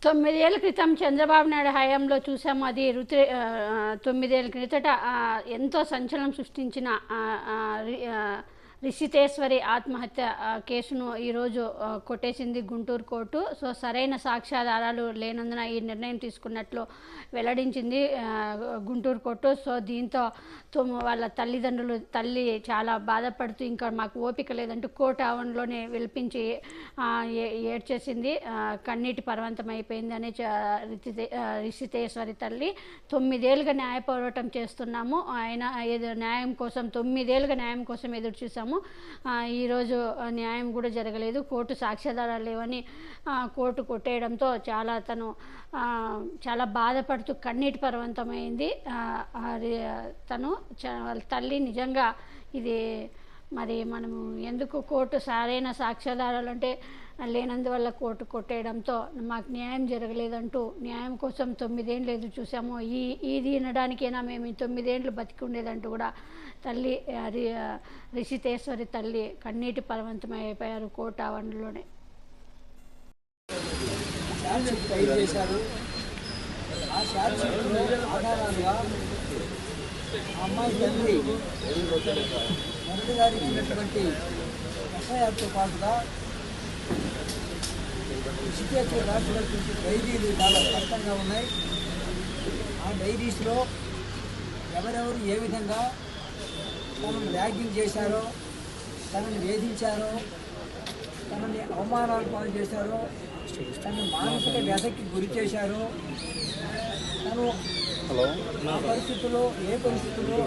9 ఏళ్ల క్రితం చంద్రబాబు నాయుడు హయాంలో చూసాము. అది 9 ఏళ్ల క్రితట ఎంతో సంచలనం సృష్టించిన రిషితేశ్వరి ఆత్మహత్య కేసును ఈరోజు కొట్టేసింది గుంటూరు కోర్టు. సో సరైన సాక్ష్యాధారాలు లేనందున ఈ నిర్ణయం తీసుకున్నట్లు వెల్లడించింది గుంటూరు కోర్టు. సో దీంతో వాళ్ళ తల్లి చాలా బాధపడుతూ ఇంకా మాకు ఓపిక లేదంటూ కోర్టు ఆవరణలోనే విలిపించి ఏడ్చేసింది. కన్నీటి పర్వంతం అయిపోయింది అని రిషితేశ్వరి తల్లి. 9 ఏళ్ళుగా న్యాయ పోరాటం చేస్తున్నాము, ఆయన న్యాయం కోసం 9 ఏళ్ళుగా న్యాయం కోసం ఎదురు చూసాము. ఈరోజు న్యాయం కూడా జరగలేదు, కోర్టు సాక్ష్యాధారాలు లేవని కోర్టు కొట్టేయడంతో తను చాలా బాధపడుతూ కన్నీటి పర్వంతమైంది. తను వాళ్ళ తల్లి నిజంగా ఇది మరి మనము ఎందుకు కోర్టు సరైన సాక్ష్యాధారాలు అంటే లేనందువల్ల కోర్టు కొట్టేయడంతో మాకు న్యాయం జరగలేదంటూ న్యాయం కోసం 9 ఏళ్ళు ఎదురు చూసాము, ఇది వినడానికైనా మేము 9 ఏళ్ళు బతికి ఉండేదంటూ కూడా తల్లి రిషితేశ్వరి తల్లి కన్నీటి పర్వంతమైపోయారు కోర్టు ఆవరణలోనే. అమ్మాయి తల్లి మొదటి గారు ఇచ్చినటువంటి ఎఫ్ఐఆర్తో పాటుగా రిషితేశ్వరి రాసినటువంటి డైరీలు చాలా స్పష్టంగా ఉన్నాయి. ఆ డైరీస్లో ఎవరెవరు ఏ విధంగా తనను ర్యాగింగ్ చేశారో, తనని వేధించారో, తనని అవమానాలు పాలు చేశారో, తనని మానసిక వ్యధకి గురి చేశారో, తను ఏ పరిస్థితుల్లో